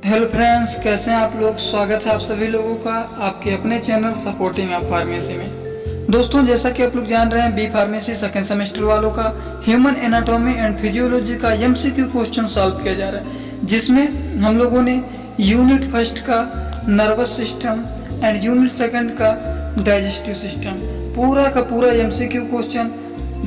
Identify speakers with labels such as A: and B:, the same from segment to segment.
A: Hello friends, कैसे हैं आप लोग। स्वागत है आप सभी लोगों का आपके अपने चैनल सपोर्टिंग आप फार्मेसी में। दोस्तों, जैसा कि आप लोग जान रहे हैं, बी फार्मेसी सेकेंड सेमेस्टर वालों का ह्यूमन एनाटॉमी एंड फिजियोलॉजी का एमसीक्यू क्वेश्चन सॉल्व किया जा रहा है, जिसमें हम लोगों ने यूनिट फर्स्ट का nervous system and unit second का डाइजेस्टिव सिस्टम पूरा का पूरा एमसीक्यू क्वेश्चन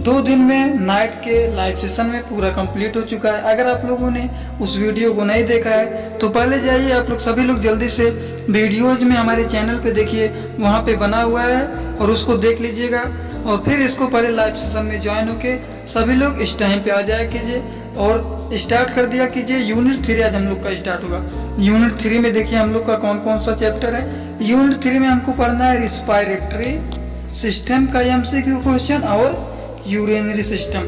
A: 2 दिन में नाइट के लाइव सेशन में पूरा कंप्लीट हो चुका है। अगर आप लोगों ने उस वीडियो को नहीं देखा है तो पहले जाइए, आप लोग सभी लोग जल्दी से वीडियोज में हमारे चैनल पे देखिए, वहाँ पे बना हुआ है और उसको देख लीजिएगा। और फिर इसको पहले लाइव सेशन में ज्वाइन होके सभी लोग इस टाइम पे आ जाया कीजिए और स्टार्ट कर दिया कीजिए। यूनिट 3 आज हम लोग का स्टार्ट होगा। यूनिट 3 में देखिए हम लोग का कौन कौन सा चैप्टर है। यूनिट 3 में हमको पढ़ना है रिस्पायरेटरी सिस्टम का एमसीक्यू क्वेश्चन और यूरिनरी सिस्टम।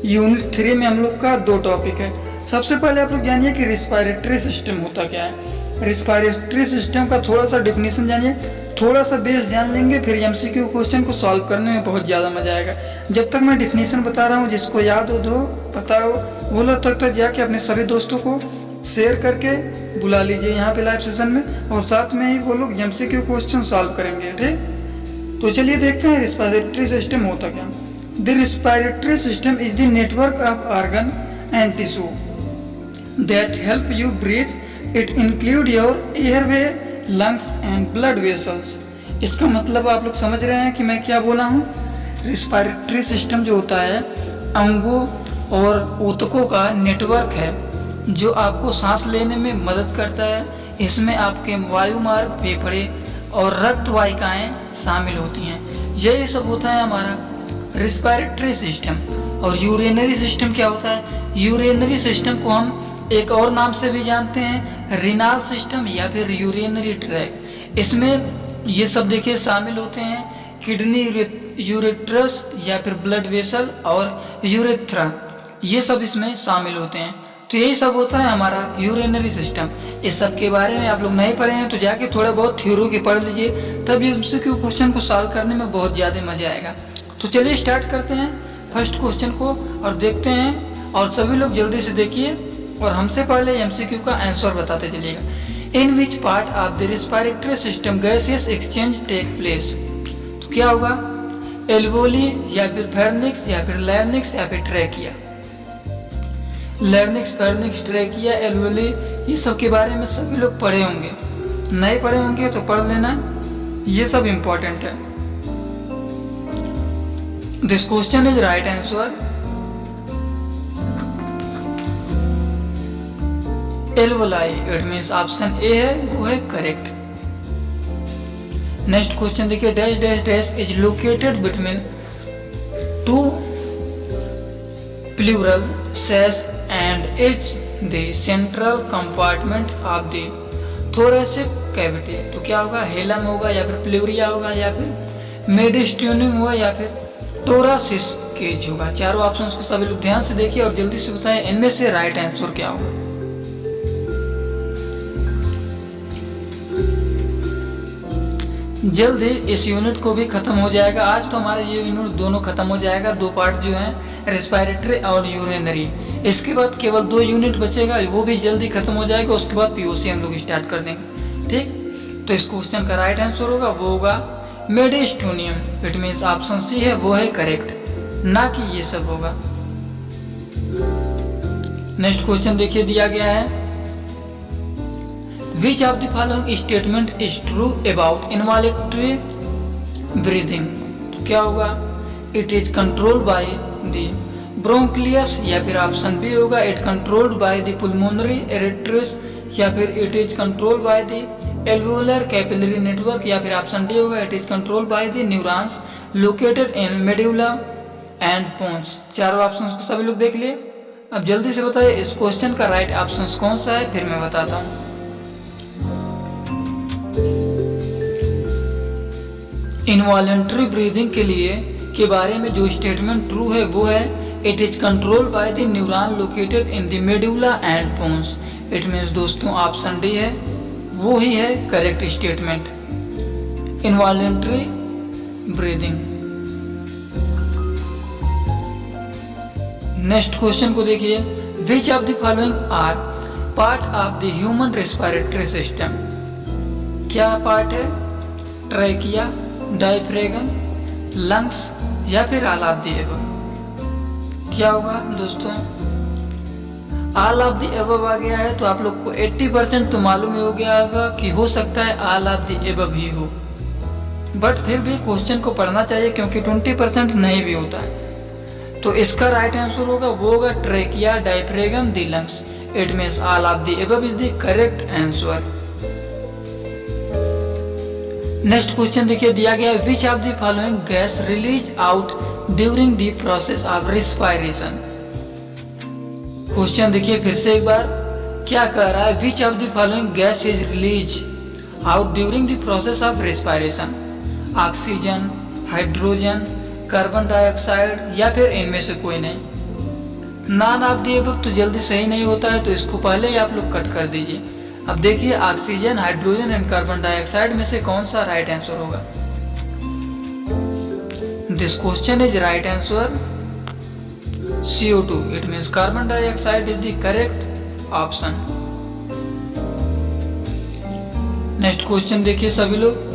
A: यूनिट 3 में हम लोग का 2 टॉपिक है। सबसे पहले आप लोग जानिए कि रिस्पायरेटरी सिस्टम होता क्या है। रिस्पायरेटरी सिस्टम का थोड़ा सा डेफिनेशन जानिए, थोड़ा सा बेस जान लेंगे, फिर एमसीक्यू क्वेश्चन को सॉल्व करने में बहुत ज़्यादा मजा आएगा। जब तक मैं डेफिनेशन बता रहा हूँ, जिसको याद हो पता हो वो लोग तक जाके अपने सभी दोस्तों को शेयर करके बुला लीजिए यहाँ पे लाइव सेशन में, और साथ में ही वो लोग एमसीक्यू क्वेश्चन सॉल्व करेंगे। ठीक, तो चलिए देखते हैं रिस्पायरेटरी सिस्टम होता क्या। The respiratory system is the network of organ and tissue that help you breathe. It include your airway, lungs and blood vessels. इसका मतलब आप लोग समझ रहे हैं कि मैं क्या बोला हूँ। रिस्पायरेटरी सिस्टम जो होता है अंगों और ऊतकों का नेटवर्क है जो आपको सांस लेने में मदद करता है। इसमें आपके वायुमार्ग, फेफड़े और रक्त वाहिकाएं शामिल होती हैं। यही सब होता है हमारा रिस्पायरेटरी सिस्टम। और यूरिनरी सिस्टम क्या होता है? यूरिनरी सिस्टम को हम एक और नाम से भी जानते हैं, रीनाल सिस्टम या फिर यूरिनरी ट्रैक। इसमें ये सब देखिए शामिल होते हैं किडनी, यूरेट्रस या फिर ब्लड वेसल और यूरेथ्रा, ये सब इसमें शामिल होते हैं। तो यही सब होता है हमारा यूरिनरी सिस्टम। इस सब के बारे में आप लोग नहीं पढ़े हैं तो जाके थोड़ा बहुत थ्योरी के पढ़ लीजिए, तब एमसीक्यू क्वेश्चन को सॉल्व करने में बहुत ज़्यादा मजा आएगा। तो चलिए स्टार्ट करते हैं फर्स्ट क्वेश्चन को और देखते हैं, और सभी लोग जल्दी से देखिए और हमसे पहले एमसीक्यू का आंसर बताते चलिएगा। In which part of the respiratory system gaseous exchange take place? तो क्या होगा? एल्वोली या फिर फेर्निक्स या फिर लैर्निक्स या फिर ट्रैकिया। लैर्निक्स, फेर्निक्स, ट्रैकिया, एल्वोली, ये सब के बारे में सभी लोग पढ़े होंगे। नहीं पढ़े होंगे तो पढ़ लेना, ये सब इम्पोर्टेंट है। This question is right answer. Alveoli, it means option A है, वो है करेक्ट। नेक्स्ट क्वेश्चन देखिए, dash dash dash is located between 2 pleural sacs and it's the central compartment of the thoracic cavity। तो क्या होगा? हेलम होगा या फिर प्लूरिया होगा या फिर मेडिस्ट्यूनिंग होगा या फिर टोरासिस केज होगा। चारों ऑप्शंस को सभी लोग ध्यान से देखिए और जल्दी से बताएं इनमें से राइट आंसर क्या होगा। जल्द ही इस यूनिट को भी खत्म हो जाएगा। आज तो हमारा ये यूनिट दोनों खत्म हो जाएगा। 2 पार्ट जो हैं रेस्पिरेटरी और यूरिनरी, इसके बाद केवल 2 यूनिट बचेगा, वो भी जल्दी खत्म हो जाएगा। उसके बाद पीओसी हम लोग स्टार्ट कर देंगे। ठीक, तो इस क्वेश्चन का राइट आंसर होगा वो होगा मेडिस्ट्यूनियम। इट मीन्स ऑप्शन सी है, वो है करेक्ट, ना कि ये सब होगा। नेक्स्ट क्वेश्चन देखिए दिया गया है, which of the following statement is true about involuntary breathing? तो क्या होगा? It is controlled by the bronchioles या फिर ऑप्शन बी होगा it controlled by the pulmonary arteries या फिर it is controlled by the alveolar capillary network या फिर ऑप्शन डी होगा it is controlled by the neurons located in medulla and pons. चारों options को सभी लोग देख लिए। अब जल्दी से बताइए इस क्वेश्चन का राइट ऑप्शन कौन सा है, फिर मैं बताता हूँ। इनवॉलंटरी ब्रीदिंग के लिए के बारे में जो स्टेटमेंट ट्रू है वो है it is controlled by the neuron located in the medulla and pons. It means दोस्तों ऑप्शन डी है, वो ही है correct statement, involuntary breathing. Next question को देखिए, which of the following are part of the human respiratory system. क्या part है? Trachea, diaphragm, lungs या फिर ऑल ऑफ द अबव। क्या होगा दोस्तों? ऑल ऑफ द अबव आ गया है तो आप लोग को 80% तो मालूम ही हो गया होगा कि हो सकता है ऑल ऑफ द अबव ही हो, बट फिर भी क्वेश्चन को पढ़ना चाहिए क्योंकि 20% नहीं भी होता है। तो इसका राइट आंसर होगा वो होगा trachea, diaphragm, the lungs. It means all of the above is the correct answer. Next question देखिए, दिया गया है which of the following gas release out during the process of respiration. Question देखिए फिर से एक बार, क्या कह रहा है? Which of the following gas is release out during the process of respiration. Oxygen, hydrogen, carbon dioxide या फिर इनमें से कोई नहीं। नॉन ऑफ द अबव तो जल्दी सही नहीं होता है तो इसको पहले ही आप लोग कट कर दीजिए। अब देखिए oxygen, hydrogen and carbon dioxide में से कौन सा राइट आंसर होगा? This question is right answer CO2। It means carbon dioxide is the correct option. Next question देखिए सभी लोग।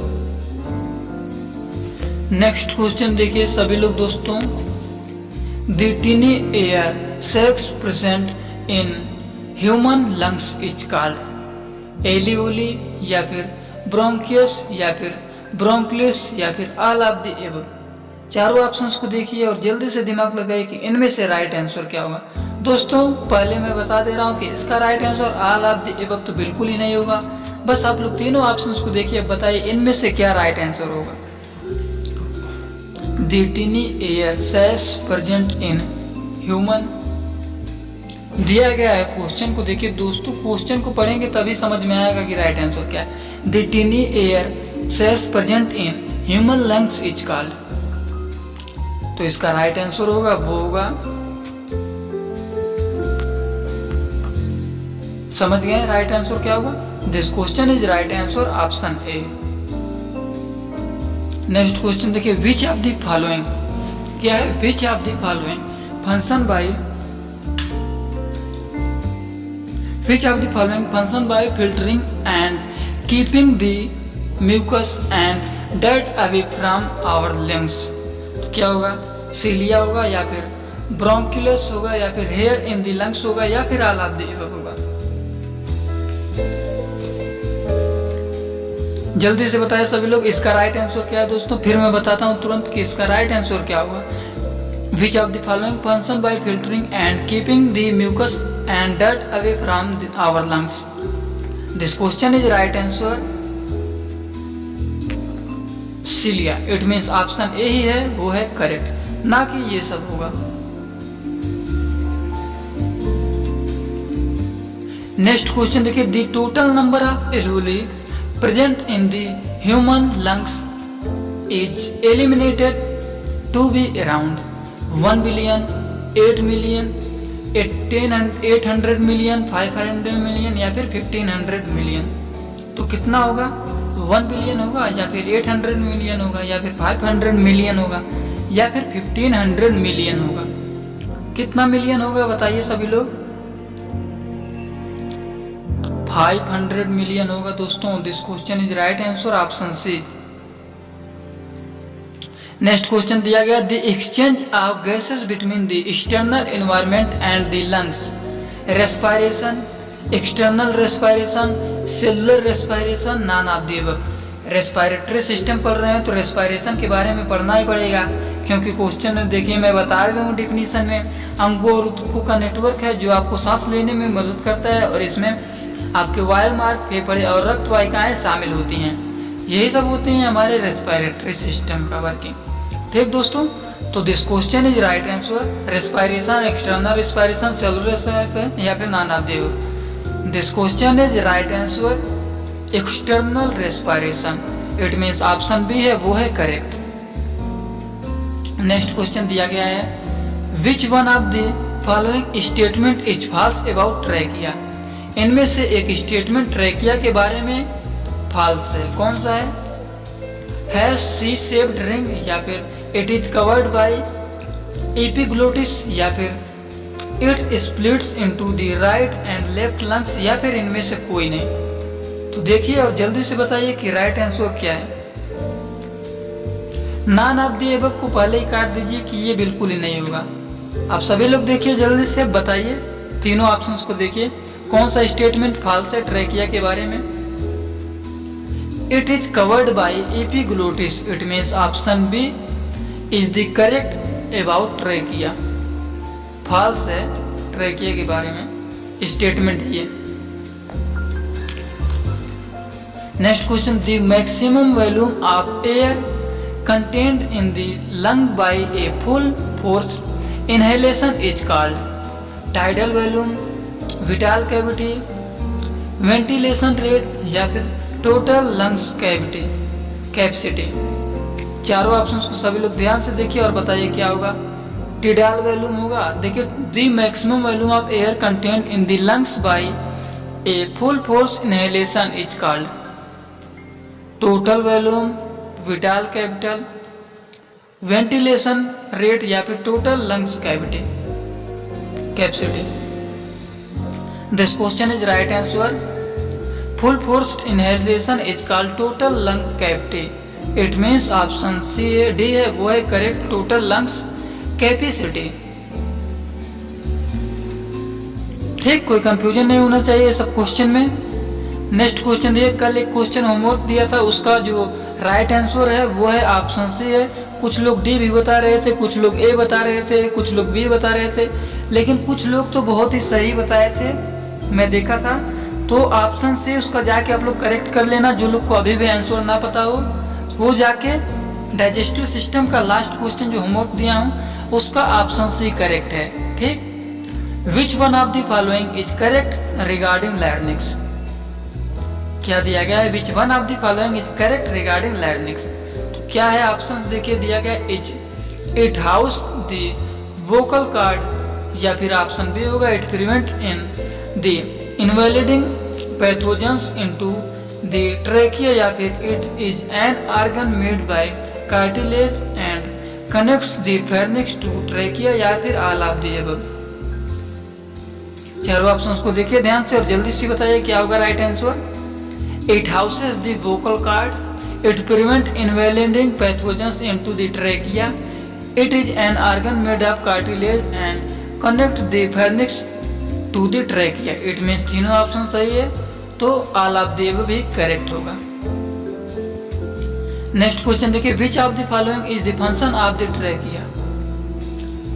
A: नेक्स्ट क्वेश्चन देखिए सभी लोग दोस्तों, the tiny air 6% in human lungs is called alveoli या फिर ब्रोंकियस या फिर ब्रोंक्लियस या फिर ऑल ऑफ द अबव। चारों ऑप्शंस को देखिए और जल्दी से दिमाग लगाइए कि इनमें से राइट आंसर क्या होगा। दोस्तों पहले मैं बता दे रहा हूँ कि इसका right answer all of the above तो बिल्कुल ही नहीं होगा। बस आप लोग तीनों ऑप्शंस को देखिए, बताइए इनमें से क्या राइट आंसर होगा। The tiny air 6% in human दिया गया है। क्वेश्चन को देखिए दोस्तों, क्वेश्चन को पढ़ेंगे तभी समझ में आएगा कि राइट आंसर क्या है। The tiny air 6% in human lungs is called. तो इसका राइट आंसर होगा वो होगा, समझ गए राइट आंसर क्या होगा? This question is right answer option A. Next question देखिए, विच ऑफ द फॉलोइंग, क्या है? Which of the following function by, which of the following function by filtering and keeping the mucus and dirt away from our lungs। तो क्या होगा? सीलिया होगा या फिर ब्रोंकुलस होगा या फिर हेयर इन द लंग्स होगा या फिर ऑल ऑफ द अबव होगा। जल्दी से बताएं सभी लोग इसका राइट आंसर क्या है दोस्तों। फिर मैं बताता हूँ तुरंत कि इसका राइट आंसर क्या होगा। Which of the following function by filtering and keeping the mucus and dirt away from our lungs? This question is right answer cilia। It means option A ही है, वो है करेक्ट, ना कि ये सब होगा। नेक्स्ट क्वेश्चन देखिए, the total number of alveoli present in the human lungs is eliminated to be around 1 billion, 8 million, 800 million, 500 million या फिर 1500 million। तो कितना होगा? 1 बिलियन होगा या फिर 800 मिलियन होगा या फिर 500 मिलियन होगा या फिर 1500 मिलियन होगा। कितना मिलियन होगा बताइए सभी लोग? 500 मिलियन होगा दोस्तों। This question is right answer option C. Next question दिया गया, the exchange of gases between the external environment and the lungs. Respiration, external respiration, cellular respiration, none of the above. Respiratory system पढ़ रहे हैं तो respiration के बारे में पढ़ना ही पड़ेगा क्योंकि क्वेश्चन में देखिए मैं बता रहा हूँ डिफिनीशन में, अंगों और ऊतकों का नेटवर्क है जो आपको सांस लेने में मदद करता है और इसमें आपके वायुमार्ग, फेफड़े और रक्त वाहिकाएं शामिल होती हैं। यही सब होते हैं हमारे रेस्पिरेटरी सिस्टम का वर्किंग। ठीक दोस्तों, तो this question is right answer respiration, external respiration, cellular respiration या फिर none of the above. This question is right answer external respiration. It means option B है, वो है करेक्ट। नेक्स्ट क्वेश्चन दिया गया है, which one of the following statement is false about trachea. इनमें से एक स्टेटमेंट ट्रैकिया के बारे में फॉल्स है, कौन सा है? हैज सी शेप्ड रिंग या फिर it is covered by epiglottis या फिर it splits into the right and left lungs, या फिर इनमें से कोई नहीं। तो देखिए और जल्दी से बताइए कि राइट आंसर क्या है। नॉन ऑफ द अबव को पहले ही काट दीजिए कि ये बिल्कुल ही नहीं होगा। आप सभी लोग देखिए जल्दी से बताइए, तीनों ऑप्शंस को देखिए कौन सा स्टेटमेंट फॉल्स है ट्रैकिया के बारे में। It is covered by epiglottis, it means option B is the correct about trachea. False है ट्रैकिया के बारे में स्टेटमेंट ये। Next question, the maximum volume of air contained in the lung by a full force inhalation is called tidal volume, vital cavity, ventilation rate या फिर total lungs capacity। चारों options को सभी लोग ध्यान से देखिए और बताइए क्या होगा। tidal वॉल्यूम होगा, देखिए the maximum volume of air contained in the lungs by a full force inhalation is called total volume, vital capacity, ventilation rate या फिर total lungs capacity. This question is right answer. Full forced inhalation is called total lung cavity, it means option C D है वो है correct, total lungs capacity. ठीक, कोई confusion नहीं होना चाहिए सब क्वेश्चन में। नेक्स्ट क्वेश्चन देखिए, कल एक क्वेश्चन होमवर्क दिया था, उसका जो राइट आंसर है वो है ऑप्शन सी है। कुछ लोग डी भी बता रहे थे, कुछ लोग ए बता रहे थे, कुछ लोग बी बता रहे थे, लेकिन कुछ लोग तो बहुत ही सही बताए थे, मैं देखा था। तो ऑप्शन सी उसका जाके आप लोग करेक्ट कर लेना। जो लोग को अभी भी आंसर ना पता हो वो जाके डाइजेस्टिव सिस्टम का लास्ट क्वेश्चन जो होमवर्क दिया हूँ उसका ऑप्शन सी करेक्ट है। ठीक, which one of the following is correct regarding larynx. क्या दिया गया है, which one of the following is correct regarding larynx. तो क्या है ऑप्शंस देखिए दिया गया, it house the vocal cord, या फिर ऑप्शन बी होगा it prevent in the invading pathogens into the trachea, या फिर it is an organ made by cartilage and connects the pharynx to trachea, या फिर ऑल ऑफ द अबव। चारों options को देखिए ध्यान से और जल्दी से बताइए क्या होगा right answer. It houses the vocal cord. It prevents invading pathogens into the trachea. It is an organ made of cartilage and connects the pharynx to the trachea. It means तीनों ऑप्शन सही है, तो all of the above भी correct होगा। Next question देखिए, which of the following is the function of the trachea।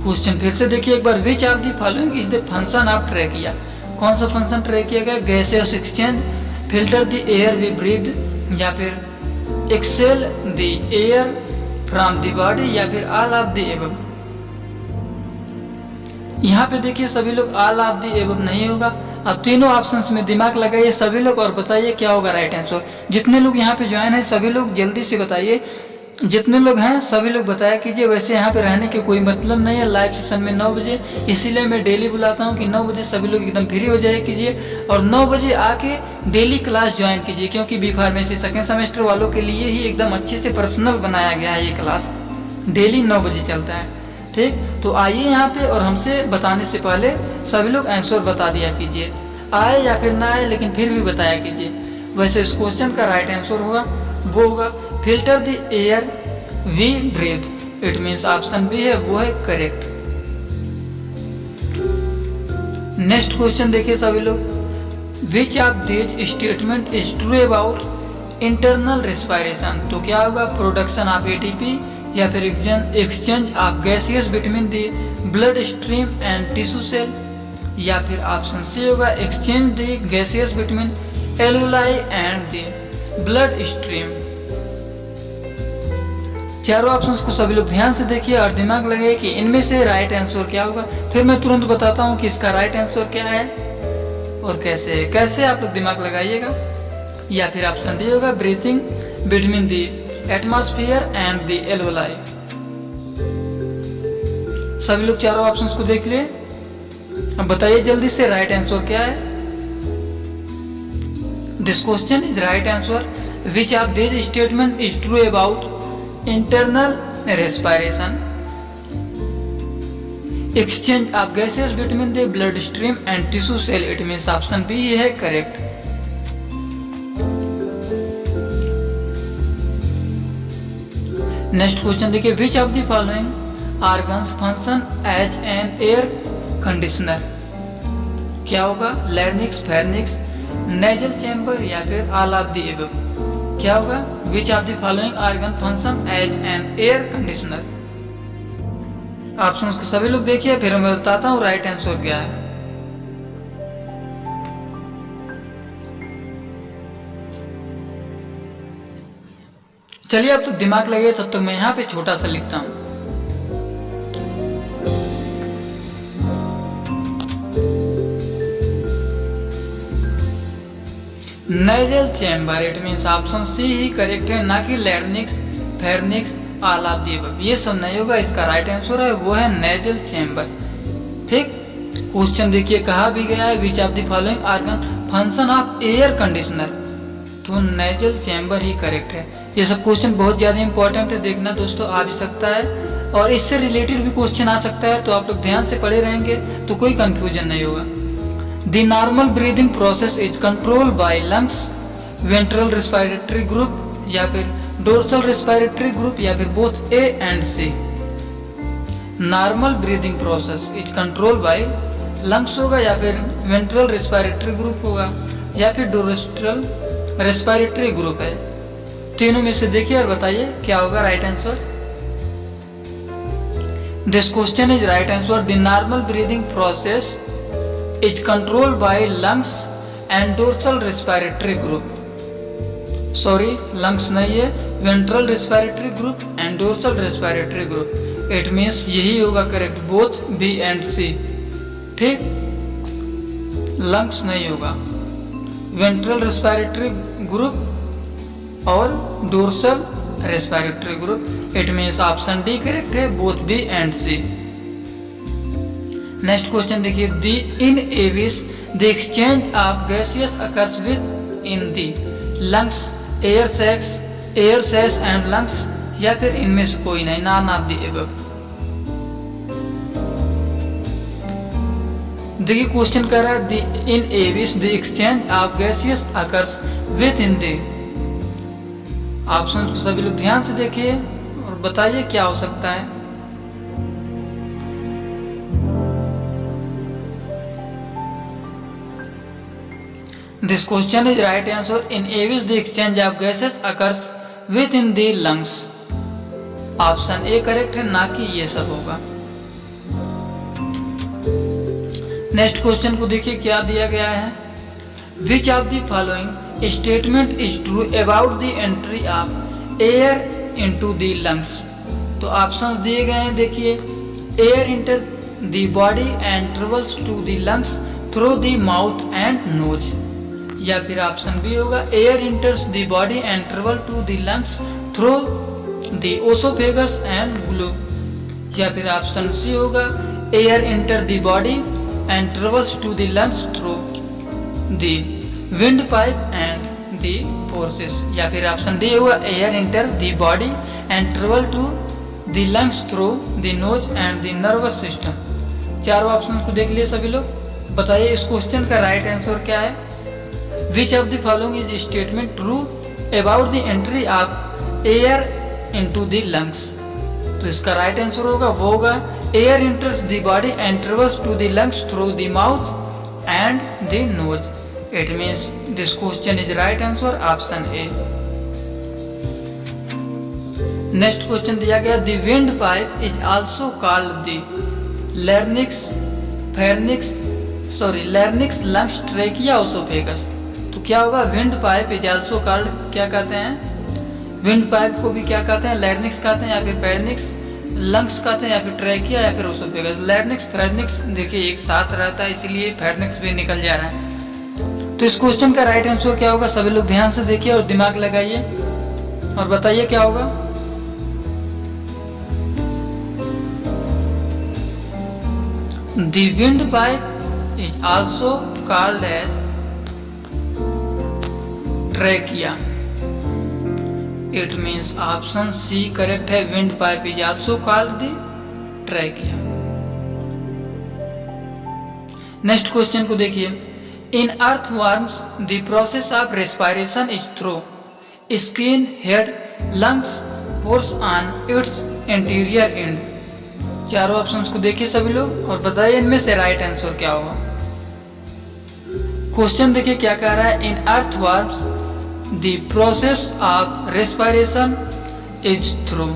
A: Question फिर से देखिए एक बार, which of the following is the function of trachea। कौन सा फंक्शन ट्रैकिया का, gaseous exchange, filter the air we breathe, या फिर excel the air from the body, या फिर ऑल ऑफ द एबव। यहाँ पे देखिए सभी लोग ऑल ऑफ द एबव नहीं होगा। अब तीनों ऑप्शंस में दिमाग लगाइए सभी लोग और बताइए क्या होगा राइट आंसर। जितने लोग यहाँ पे ज्वाइन है सभी लोग जल्दी से बताइए, जितने लोग हैं सभी लोग बताया कीजिए। वैसे यहाँ पे रहने के कोई मतलब नहीं है, लाइव सेशन में 9 बजे, इसीलिए मैं डेली बुलाता हूँ कि 9 बजे सभी लोग एकदम फ्री हो जाए कीजिए और 9 बजे आके डेली क्लास ज्वाइन कीजिए, क्योंकि बी फार्मेसी सेकेंड सेमेस्टर वालों के लिए ही एकदम अच्छे से पर्सनल बनाया गया है। ये क्लास डेली 9 बजे चलता है। ठीक, तो आइए यहाँ पे और हमसे बताने से पहले सभी लोग आंसर बता दिया कीजिए, आए या फिर ना आए लेकिन फिर भी बताया कीजिए। वैसे इस क्वेश्चन का राइट आंसर होगा वो होगा filter the air we breathe, it means option B है वो है करेक्ट। नेक्स्ट क्वेश्चन देखिए सभी लोग, which of these statement is true about internal respiration. तो क्या होगा, प्रोडक्शन ऑफ एटीपी, या फिर exchange of gases between the blood stream and tissue cell, या फिर ऑप्शन सी होगा exchange the gases between alveoli and the blood stream. चारों options को सभी लोग ध्यान से देखिए और दिमाग लगाइए कि इनमें से राइट आंसर क्या होगा। फिर मैं तुरंत बताता हूँ कि इसका राइट आंसर क्या है और कैसे आप लोग दिमाग लगाइएगा। या फिर ऑप्शन डी होगा breathing between the atmosphere and the alveoli. सभी लोग चारों ऑप्शंस को देख लिए, अब बताइए जल्दी से राइट आंसर क्या है। This question is right answer, which of this statement is true about internal respiration। exchange of gases between the blood stream and tissue cell. It means option B है correct. नेक्स्ट क्वेश्चन देखिए, which of the following organs function as an air conditioner? क्या होगा? Larynx, pharynx, nasal chamber या फिर all of the above? क्या होगा? Which of the following organ function as an air conditioner? Options को सभी लोग देखिए, फिर मैं बताता हूँ राइट आंसर क्या है। चलिए अब तो दिमाग लगे, तब तो मैं यहाँ पे छोटा सा लिखता हूं। Nasal chamber, it means option C ही करेक्ट है, ना कि larynx, pharynx, all of the above. ये सब नहीं होगा, इसका राइट आंसर है वो है नेजल चैम्बर। ठीक, क्वेश्चन देखिए कहा भी गया है which of the following organ function of air conditioner, तो नेजल चैम्बर ही करेक्ट है। ये सब क्वेश्चन बहुत ज्यादा इंपॉर्टेंट है, देखना दोस्तों, आ भी सकता है और इससे रिलेटेड भी क्वेश्चन आ सकता है, तो आप लोग ध्यान से पढ़े रहेंगे तो कोई कंफ्यूजन नहीं होगा। The normal breathing process is controlled by lungs, ventral respiratory group या फिर डोर्सल रेस्पिरेटरी ग्रुप या फिर both A and C. Normal breathing process is controlled by lungs होगा या फिर वेंट्रल रेस्पिरेटरी ग्रुप होगा या फिर डोर्सल रेस्पिरेटरी ग्रुप है। तीनों में से देखिए और बताइए क्या होगा right answer. This question is right answer. The normal breathing process is controlled by lungs and dorsal respiratory group. Sorry, lungs नहीं है, ventral respiratory group and dorsal respiratory group. It means यही होगा correct, both B and C. ठीक, lungs नहीं होगा, ventral respiratory group और dorsal respiratory group. It means option D correct है, both B and C. Next question देखिए, the in एविस the exchange of gaseous occurs within the lungs, air sacs and lungs या फिर इनमें से कोई नहीं, नॉन ऑफ द अबव। देखिए क्वेश्चन कर रहा है दी इन एविस the exchange of gaseous occurs within the. Option को सभी लोग ध्यान से देखिए और बताइए क्या हो सकता है। This question is right answer. इन एविस the exchange of gases occurs with in the lungs. Option A correct है, ना कि ये सब होगा। नेक्स्ट क्वेश्चन को देखिए क्या दिया गया है। Which of the following statement is true about the entry of air into the lungs? तो ऑप्शंस दिए गए हैं, देखिए, air enter the body and travels to the lungs through the mouth and nose, या फिर ऑप्शन बी होगा air enters the body and travel to the lungs through the oesophagus and glue, या फिर option C होगा air enter the body and travels to the lungs through the windpipe and the forces, या फिर option D होगा air enter the body and travel to the lungs through the nose and the nervous system. चारों option को देख लिए सभी लोग, बताइए इस क्वेश्चन का राइट आंसर क्या है। Which of the following is statement true about the entry of air into the lungs? तो इसका राइट आंसर होगा वो होगा air enters the body and travels to the lungs through the mouth and the nose. It means this question is right answer, option A. Next question दिया गया, the windpipe is also called the larynx, larynx, lungs, trachea, esophagus। तो क्या होगा? windpipe is also called, क्या कहते हैं? windpipe को भी क्या कहते हैं? larynx कहते हैं या फिर pharynx, lungs कहते हैं या फिर trachea या फिर esophagus। larynx, pharynx देखिए एक साथ रहता है, इसीलिए pharynx भी निकल जा रहा है। तो इस क्वेश्चन का राइट आंसर क्या होगा? सभी लोग ध्यान से देखिए और दिमाग लगाइए और बताइए क्या होगा। The windpipe is also called as trachea. It means option C correct है, windpipe is also called the trachea. Next question को देखिए, in earthworms the process of respiration is through skin, head, lungs, pores on its interior end. चारों options को देखिए सभी लोग और बताइए इनमें से राइट आंसर क्या होगा। क्वेश्चन देखिए क्या कह रहा है, in earthworms the process of respiration is through.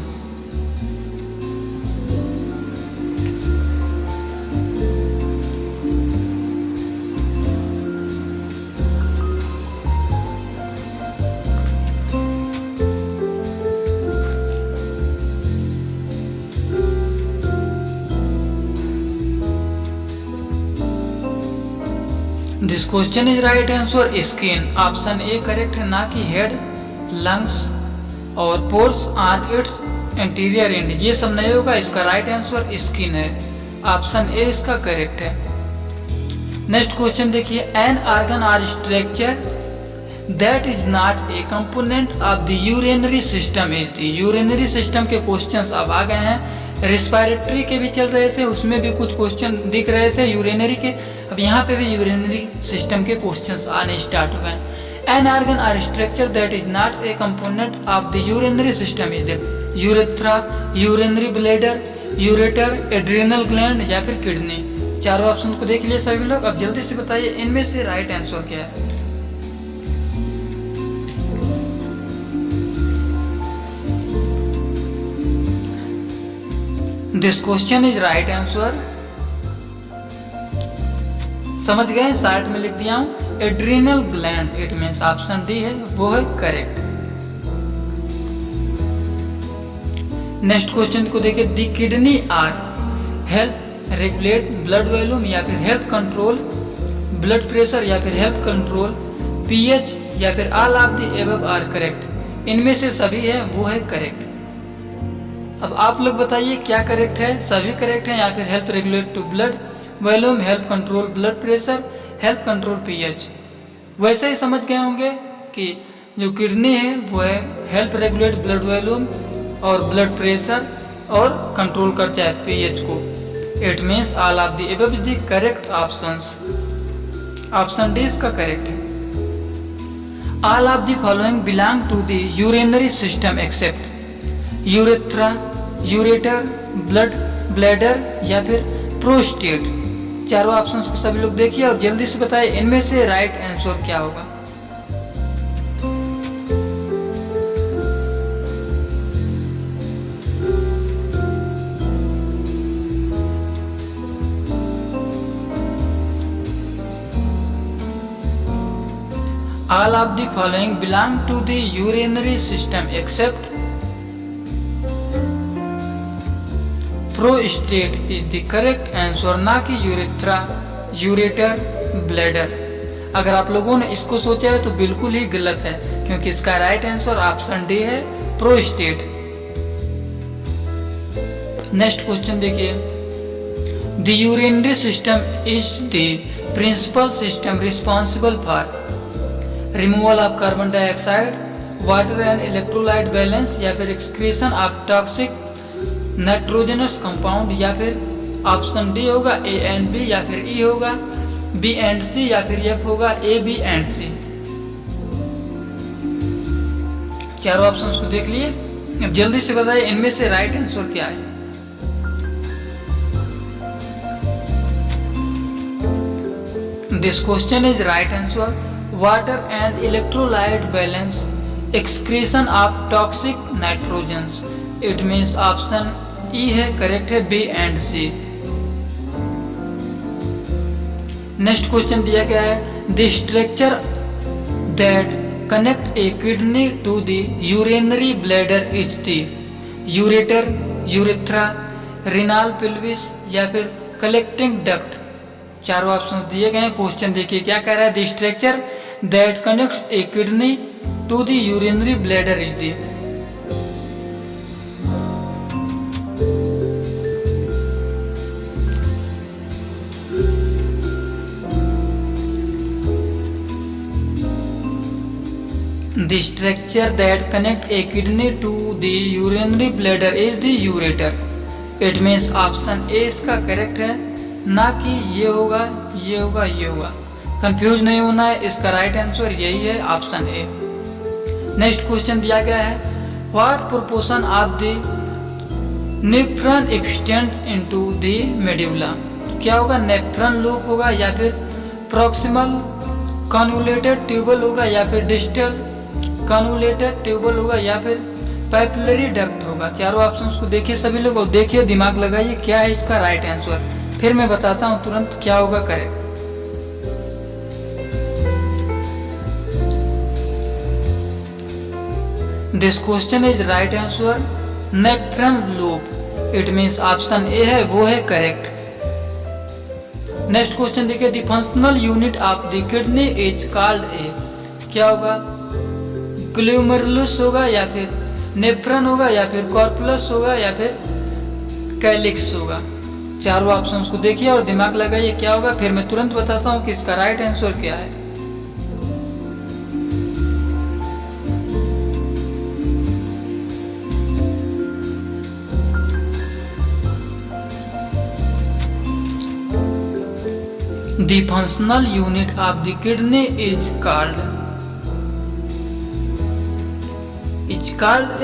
A: This question is right answer skin. Option A correct है, ना कि हेड, लंग्स और pores on its interior end, ये सब नहीं होगा। इसका राइट आंसर स्किन है, ऑप्शन ए इसका करेक्ट है। नेक्स्ट क्वेश्चन देखिए, an organ or structure that is not a component of the urinary system is the. Urinary system के क्वेश्चंस अब आ गए हैं, रेस्पिरेटरी के भी चल रहे थे, उसमें भी कुछ क्वेश्चन दिख रहे थे यूरिनरी के, अब यहाँ पे भी यूरिनरी सिस्टम के क्वेश्चंस आने स्टार्ट हो गए। An organ or structure that is not a component of the urinary system is the urethra, urinary bladder, ureter, adrenal gland या फिर किडनी। चारों ऑप्शन को देख लिए सभी लोग, अब जल्दी से बताइए इनमें से राइट आंसर क्या है। This question is right answer. समझ गए, साइड में लिख दिया हूं, adrenal gland, it means option D है वो है करेक्ट। नेक्स्ट क्वेश्चन को देखिए, the kidney are help regulate blood volume या फिर हेल्प कंट्रोल ब्लड प्रेशर या फिर हेल्प कंट्रोल पीएच या फिर all of the above are correct. इनमें से सभी है वो है करेक्ट। अब आप लोग बताइए क्या करेक्ट है, सभी करेक्ट है या फिर help regulate to blood volume, help control blood pressure, help control pH. वैसे ही समझ गए होंगे कि जो किडनी है वो है हेल्प रेगुलेट ब्लड वॉल्यूम और ब्लड प्रेशर और कंट्रोल करता है पीएच को। It means all of the above is the correct options, option D इसका करेक्ट है। All of the following belong to the urinary system except urethra, ureter, blood bladder या फिर prostate. चारों options को सभी लोग देखिए और जल्दी से बताइए इनमें से राइट आंसर क्या होगा। All of the following belong to the urinary system except prostate is the correct answer, ना कि यूरेथ्रा, यूरेटर, ब्लैडर। अगर आप लोगों ने इसको सोचा है तो बिल्कुल ही गलत है, क्योंकि इसका राइट आंसर ऑप्शन डी है प्रोस्टेट। नेक्स्ट क्वेश्चन देखिए, the urinary system is the principal system responsible for removal of carbon dioxide, water and electrolyte balance या फिर excretion of toxic nitrogenous compound, या फिर ऑप्शन डी होगा A and B या फिर ई होगा बी एंड सी या फिर एफ होगा ए बी एंड सी। चारों ऑप्शंस को देख लिए, अब जल्दी से बताइए इनमें से राइट आंसर क्या है। This question is right answer, water and electrolyte balance, excretion of toxic nitrogens. It means option E है करेक्ट है, B and C. Next question दिया गया है, the structure that connect a kidney to the urinary bladder is the ureter, urethra, renal pelvis या फिर collecting duct. चारों options दिए गए हैं। क्वेश्चन देखिए क्या कह रहा है, the structure that connects a kidney to the urinary bladder is the. The structure that connect a kidney to the urinary bladder is the ureter. It means option A इसका correct है, ना कि ये होगा ये होगा, ये होगा। कंफ्यूज नहीं होना है, इसका राइट आंसर यही है, ऑप्शन ए। नेक्स्ट क्वेश्चन दिया गया है, what proportion of the nephron extend into the medulla. क्या होगा, नेफ्रॉन लूप होगा या फिर प्रॉक्सिमल कन्वोल्यूटेड ट्यूबल होगा या फिर डिस्टल कन्वोल्यूटेड ट्यूबल होगा या फिर पैपिलरी डक्ट होगा। चारों ऑप्शंस को देखिए सभी लोग और देखिए, दिमाग लगाइए क्या है इसका राइट आंसर। फिर मैं बताता हूँ तुरंत क्या होगा correct. This question is right answer nephron loop. It means option A है, वो है करेक्ट। नेक्स्ट क्वेश्चन देखिए, the functional unit of the kidney is called a. क्या होगा, ग्लोमेरुलस होगा या फिर नेफ्रॉन होगा या फिर कॉर्पुलस होगा या फिर कैलिक्स होगा। चारों ऑप्शंस को देखिए और दिमाग लगाइए क्या होगा, फिर मैं तुरंत बताता हूँ कि इसका राइट आंसर क्या है। The functional unit of the kidney is called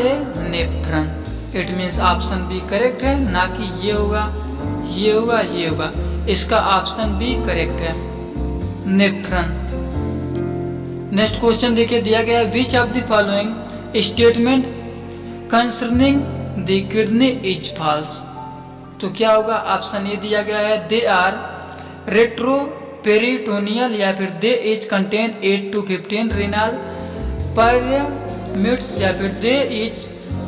A: a nephron. It means option B correct है, ना कि ये होगा, ये होगा, ये होगा। इसका ऑप्शन बी करेक्ट है, नेफ्रॉन। नेक्स्ट क्वेश्चन देखिए दिया गया है, which of the following statement concerning the kidney is false. तो क्या होगा, ऑप्शन ए दिया गया है, दे आर रेट्रोपेरिटोनियल या फिर they is contain 8 to 15 renal pyramids या फिर they is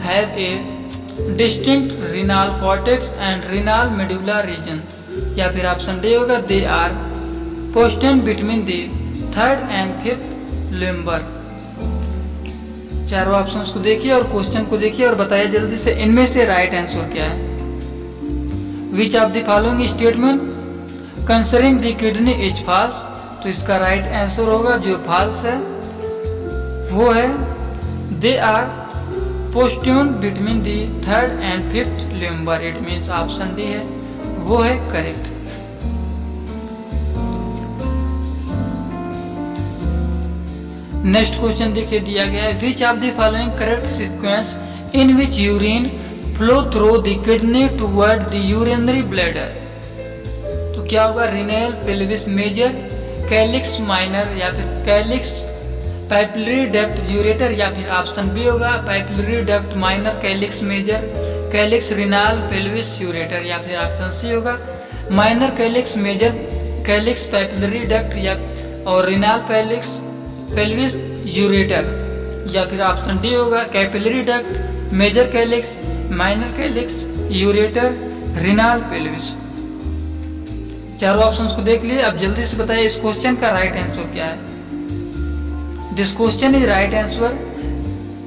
A: have a distinct renal cortex and renal medulla region या फिर ऑप्शन डी होगा, they are posted between the third and fifth lumbar. चारों options को देखिए और क्वेश्चन को देखिए और बताइए जल्दी से इनमें से राइट आंसर क्या है। Which of the following statement concerning the kidney is false. तो इसका राइट आंसर होगा जो फॉल्स है वो है, they are positioned between the third and fifth lumbar. It means option D है, वो है करेक्ट। नेक्स्ट क्वेश्चन देखिए दिया गया है, which of the following correct sequence in which urine flow through the kidney toward the urinary bladder. तो क्या होगा, renal pelvis major, calyx minor या फिर कैलिक्स पैपिलरी डक्ट यूरेटर या फिर ऑप्शन बी होगा, papillary duct minor calyx major calyx renal pelvis ureter या फिर ऑप्शन सी होगा, minor calyx major calyx papillary duct या और रिनाल पेल्विस यूरेटर या फिर ऑप्शन डी होगा, capillary duct major calyx minor calyx ureter renal pelvis. चारों options को देख लिए, अब जल्दी से बताइए इस क्वेश्चन का राइट आंसर क्या है। This question is right answer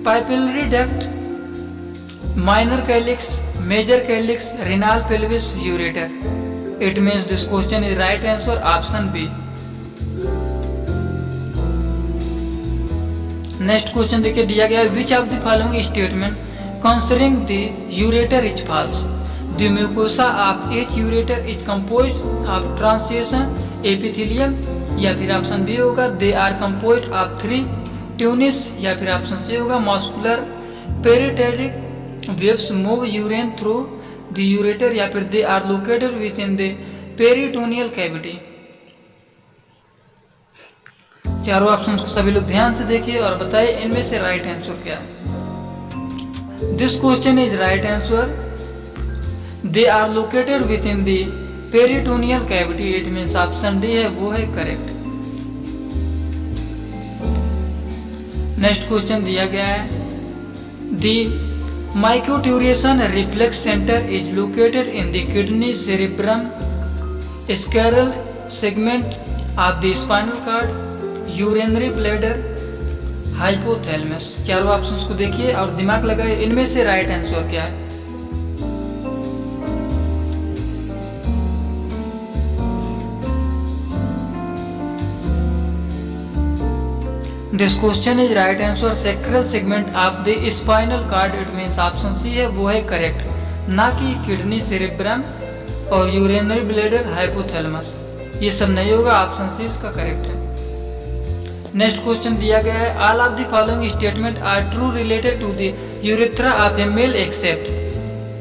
A: papillary duct minor calyx major calyx renal pelvis ureter. It means this question is right answer option B. Next question देखिए दिया गया है, which of the following statement concerning the ureter is false. The mucosa of each ureter is composed of transition epithelium या फिर option B होगा, they are composed of 3 tunis या फिर option C होगा, muscular periteric waves move urine through the ureter या फिर they are located within the peritoneal cavity। चारों options को सभी लोग ध्यान से देखिए और बताइए इनमें से राइट आंसर क्या है। This question is right answer, they are located within the peritoneal cavity। it means option D है, वो है करेक्ट। नेक्स्ट क्वेश्चन दिया गया है, the micturition reflex center is located in the kidney cerebrum scleral segment of the spinal cord urinary bladder hypothalamus। चारों options को देखिए और दिमाग लगाइए इनमें से राइट आंसर क्या है। This question is right answer sacral segment of the spinal cord। It means option C है, वो है करेक्ट, ना कि किडनी सेरेब्रम और यूरिनरी ब्लैडर हाइपोथैलेमस। ये सब नहीं होगा, ऑप्शन सी इसका करेक्ट है। नेक्स्ट क्वेश्चन दिया गया है, all of the following statement are true related to the urethra of a male except.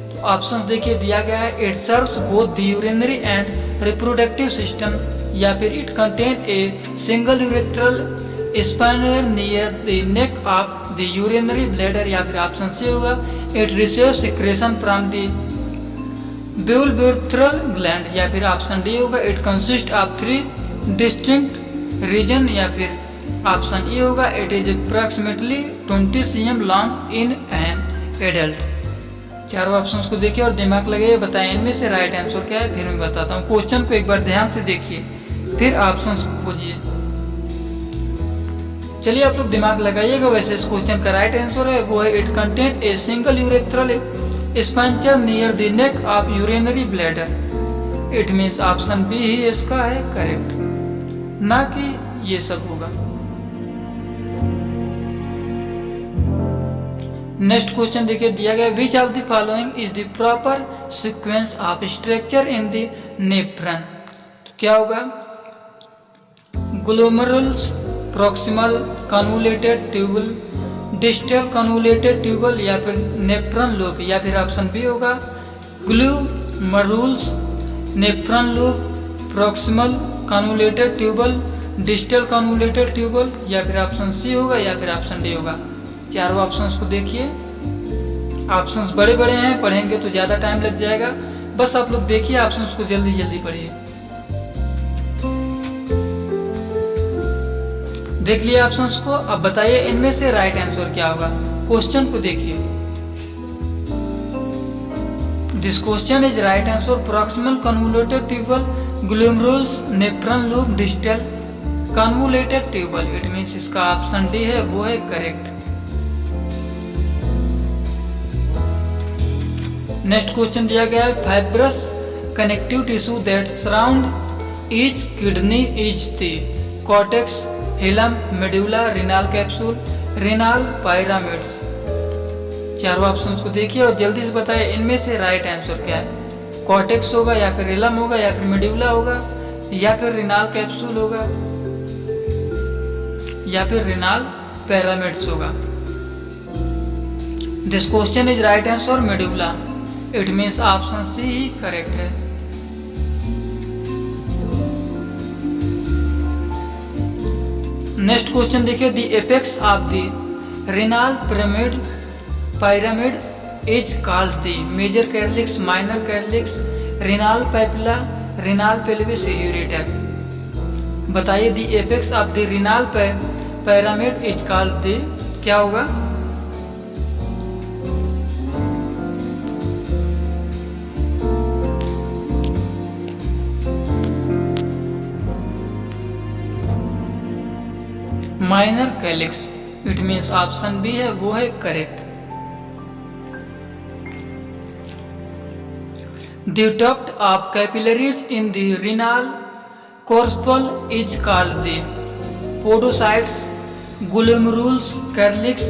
A: तो ऑप्शन देखिए दिया गया है, it serves both the urinary and reproductive system, या फिर it contain a single urethral sphincter near the neck of the urinary bladder, या फिर option C होगा, it receives secretion from the bulbourethral gland, या फिर ऑप्शन डी होगा, it consist of 3 distinct reason, या फिर ऑप्शन ए होगा, it is approximately 20 cm long in an adult. चारों ऑप्शंस को देखिए और दिमाग लगाइए, बताएं इनमें से राइट आंसर क्या है। फिर मैं बताता हूँ, क्वेश्चन को एक बार ध्यान से देखिए, फिर ऑप्शंस को खोजिए। चलिए आप लोग दिमाग लगाइएगा। वैसे इस क्वेश्चन का राइट आंसर है वो है, it contain a single urethral sphincter near the neck of urinary bladder. It means option B ही इसका है करेक्ट, ना कि ये सब होगा। नेक्स्ट क्वेश्चन देखिए दिया गया, which of the following is the proper sequence of structure in the nephron. तो क्या होगा, glomerulus, proximal convoluted tubule, distal convoluted tubule, या फिर नेफ्रॉन लूप, या फिर ऑप्शन बी होगा, glomerulus, nephron loop, proximal convoluted tubule, distal convoluted tubule, या फिर ऑप्शन सी होगा, या फिर ऑप्शन डी होगा। चारों ऑप्शंस को देखिए, ऑप्शंस बड़े बड़े हैं, पढ़ेंगे तो ज्यादा टाइम लग जाएगा। बस आप लोग देखिए ऑप्शंस को, जल्दी जल्दी पढ़िए। देख लिए ऑप्शंस को, अब बताइए इनमें से राइट आंसर क्या होगा। क्वेश्चन को देखिए, this question is right answer, proximal convoluted tubule, glomerulus, nephron loop, distal convoluted tubule. It means इसका ऑप्शन डी है वो है करेक्ट। नेक्स्ट क्वेश्चन दिया गया है, fibrous connective tissue that surround each kidney is the cortex, hilum, medulla, renal capsule, renal pyramids. चारों options को देखिए और जल्दी से बताइए इनमें से राइट आंसर क्या है। कॉर्टेक्स होगा, या फिर हिलम होगा, या फिर मेडुला होगा, या फिर रिनल कैप्सूल होगा, या फिर रिनल पैरामिड्स होगा। This question is right answer medulla. It means option C ही करेक्ट है। नेक्स्ट क्वेश्चन देखिए, the apex of the renal pyramid is called the major calyx, minor calyx, renal papilla, renal pelvis, ureter। बताइए the apex of the renal pyramid is called the, क्या होगा, minor calyx. It means option B है वो है correct. The duct of capillaries in the renal corpuscle is called the podocytes, glomerulus, calyx,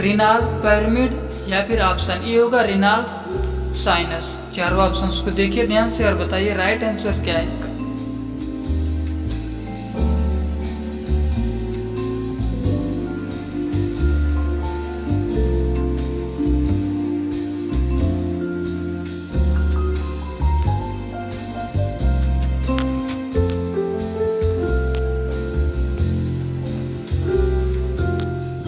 A: renal pyramid, या फिर option A होगा renal sinus. चारों options को देखिए ध्यान से और बताइए राइट आंसर क्या है इसका।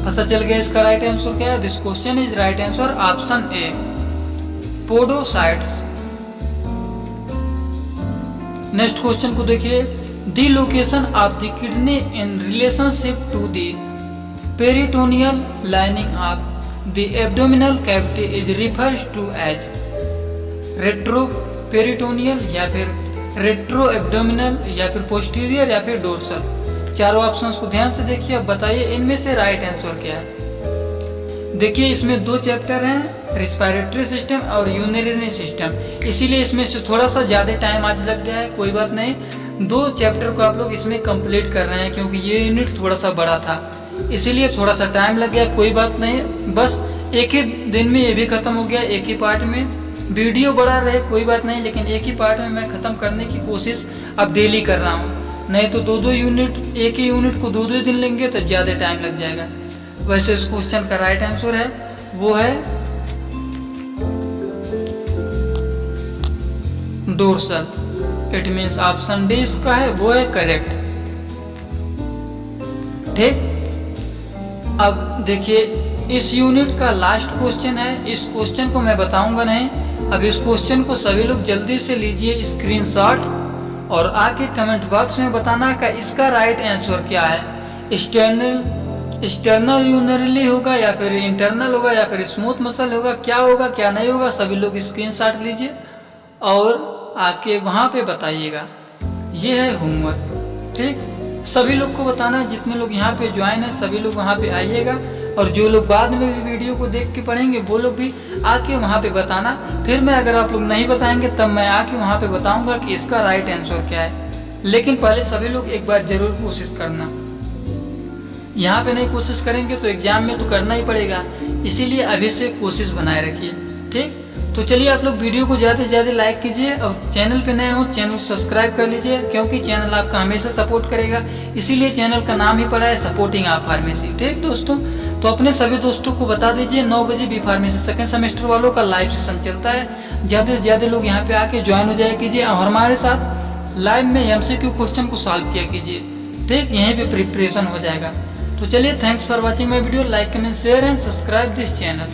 A: पता चल गया इसका राइट आंसर क्या है। This question is right answer option A, podocytes. Next question को देखिए, the location of the kidney in relationship to the peritoneal lining of the abdominal cavity is refers to as retroperitoneal, या फिर retro abdominal, या फिर posterior, या फिर dorsal. चारों options को ध्यान से देखिए, अब बताइए इनमें से राइट आंसर क्या है। देखिए इसमें दो चैप्टर हैं, रेस्पिरेटरी सिस्टम और यूरिनरी सिस्टम, इसीलिए इसमें से थोड़ा सा ज्यादा टाइम आज लग गया है। कोई बात नहीं, 2 चैप्टर को आप लोग इसमें कंप्लीट कर रहे हैं, क्योंकि ये यूनिट थोड़ा सा बड़ा था, इसीलिए थोड़ा सा टाइम लग गया। कोई बात नहीं, बस एक ही दिन में ये भी खत्म हो गया, एक ही पार्ट में। वीडियो बड़ा रहे कोई बात नहीं, लेकिन एक ही पार्ट में मैं ख़त्म करने की कोशिश अब डेली कर रहा हूँ। नहीं तो दो यूनिट, एक ही यूनिट को 2 दिन लेंगे तो ज़्यादा टाइम लग जाएगा। वैसे इस क्वेश्चन का राइट आंसर है वो है dorsal. It means option D इसका है वो है करेक्ट। ठीक, अब देखिए इस यूनिट का लास्ट क्वेश्चन है। इस क्वेश्चन को मैं बताऊंगा नहीं। अब इस क्वेश्चन को सभी लोग जल्दी से लीजिए स्क्रीनशॉट और आके कमेंट बॉक्स में बताना का इसका राइट आंसर क्या है। एक्सटर्नल यूनरली होगा या फिर इंटरनल होगा या फिर स्मूथ मसल होगा, क्या होगा क्या नहीं होगा, सभी लोग स्क्रीनशॉट लीजिए और आके वहां पे बताइएगा। ये है होमवर्क। ठीक, सभी लोग को बताना, जितने लोग यहाँ पे ज्वाइन है सभी लोग वहाँ पे आइएगा, और जो लोग बाद में भी वीडियो को देख के पढ़ेंगे वो लोग भी आके वहाँ पे बताना। फिर मैं अगर आप लोग नहीं बताएंगे तब मैं आके वहाँ पे बताऊंगा कि इसका राइट आंसर क्या है। लेकिन पहले सभी लोग एक बार जरूर कोशिश करना। यहाँ पे नहीं कोशिश करेंगे तो एग्जाम में तो करना ही पड़ेगा, इसीलिए अभी से कोशिश बनाए रखिए। ठीक, तो चलिए आप लोग वीडियो को ज़्यादा से ज़्यादा लाइक कीजिए और चैनल पे नए हो चैनल सब्सक्राइब कर लीजिए, क्योंकि चैनल आपका हमेशा सपोर्ट करेगा, इसीलिए चैनल का नाम ही पड़ा है सपोर्टिंग आप फार्मेसी। ठीक दोस्तों, तो अपने सभी दोस्तों को बता दीजिए 9 बजे बी फार्मेसी सेकंड सेमेस्टर वालों का लाइव सेशन चलता है। ज़्यादा से ज़्यादा लोग यहाँ पे आके ज्वाइन हो जाए कीजिए और हमारे साथ लाइव में MCQ क्वेश्चन को सॉल्व किया कीजिए। ठीक, यहीं पे प्रिपरेशन हो जाएगा। तो चलिए, thanks for watching my video. Like comment share and subscribe this channel.